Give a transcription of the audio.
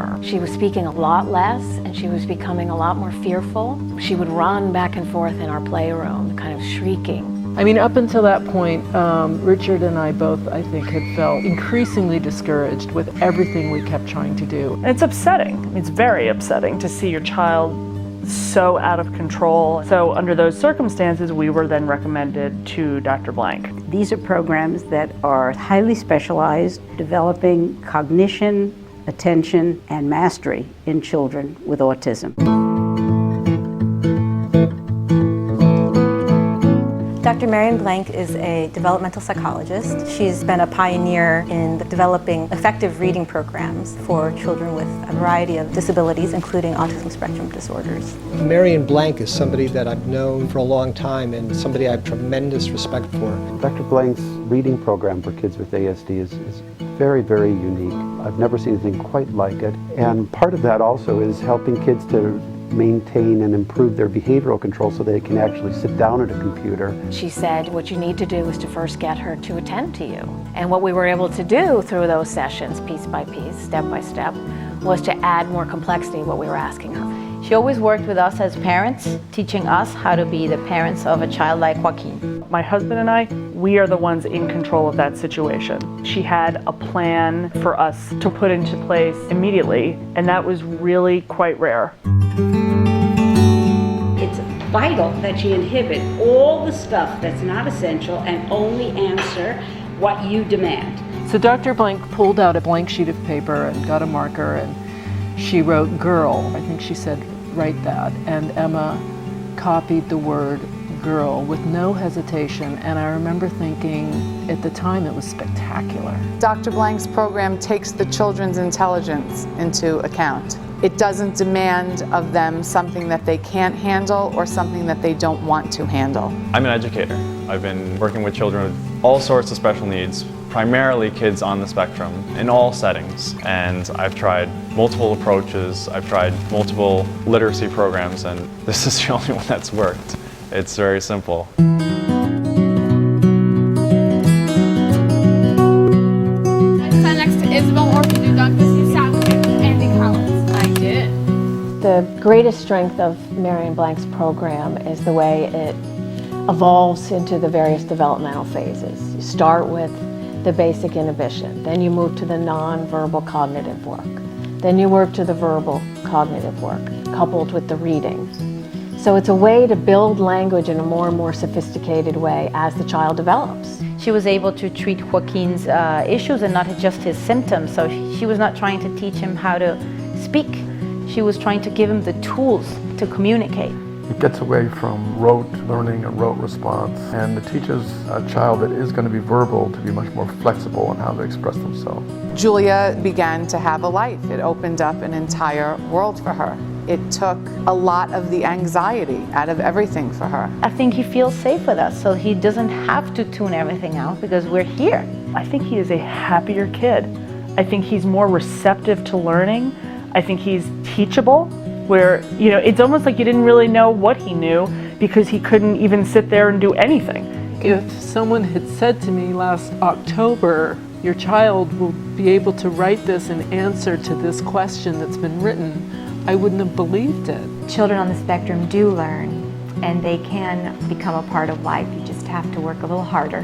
her. She was speaking a lot less, and she was becoming a lot more fearful. She would run back and forth in our playroom, kind of shrieking. I mean, up until that point, Richard and I both, I think, had felt increasingly discouraged with everything we kept trying to do. It's upsetting. It's very upsetting to see your child so out of control. So under those circumstances, we were then recommended to Dr. Blank. These are programs that are highly specialized, developing cognition, attention, and mastery in children with autism. Dr. Marion Blank is a developmental psychologist. She's been a pioneer in developing effective reading programs for children with a variety of disabilities, including autism spectrum disorders. Marion Blank is somebody that I've known for a long time and somebody I have tremendous respect for. Dr. Blank's reading program for kids with ASD is very, very unique. I've never seen anything quite like it. And part of that also is helping kids to maintain and improve their behavioral control so they can actually sit down at a computer. She said, what you need to do is to first get her to attend to you. And what we were able to do through those sessions, piece by piece, step by step, was to add more complexity to what we were asking her. She always worked with us as parents, teaching us how to be the parents of a child like Joaquin. My husband and I, we are the ones in control of that situation. She had a plan for us to put into place immediately, and that was really quite rare. It's vital that you inhibit all the stuff that's not essential and only answer what you demand. So Dr. Blank pulled out a blank sheet of paper and got a marker, and she wrote girl. I think she said, write that. And Emma copied the word girl with no hesitation, and I remember thinking at the time it was spectacular. Dr. Blank's program takes the children's intelligence into account. It doesn't demand of them something that they can't handle or something that they don't want to handle. I'm an educator. I've been working with children with all sorts of special needs, primarily kids on the spectrum, in all settings. And I've tried multiple approaches, I've tried multiple literacy programs, and this is the only one that's worked. It's very simple. Next to Isabel, or can do Douglas, you sat with Andy Collins. I did. The greatest strength of Marion Blank's program is the way it evolves into the various developmental phases. You start with the basic inhibition, then you move to the non-verbal cognitive work, then you work to the verbal cognitive work, coupled with the reading. So it's a way to build language in a more and more sophisticated way as the child develops. She was able to treat Joaquin's issues and not just his symptoms. So she was not trying to teach him how to speak. She was trying to give him the tools to communicate. It gets away from rote learning and rote response, and it teaches a child that is going to be verbal to be much more flexible in how they express themselves. Julia began to have a life. It opened up an entire world for her. It took a lot of the anxiety out of everything for her. I think he feels safe with us, so he doesn't have to tune everything out because we're here. I think he is a happier kid. I think he's more receptive to learning. I think he's teachable, where, you know, it's almost like you didn't really know what he knew because he couldn't even sit there and do anything. If someone had said to me last October, your child will be able to write this in answer to this question that's been written, I wouldn't have believed it. Children on the spectrum do learn, and they can become a part of life. You just have to work a little harder.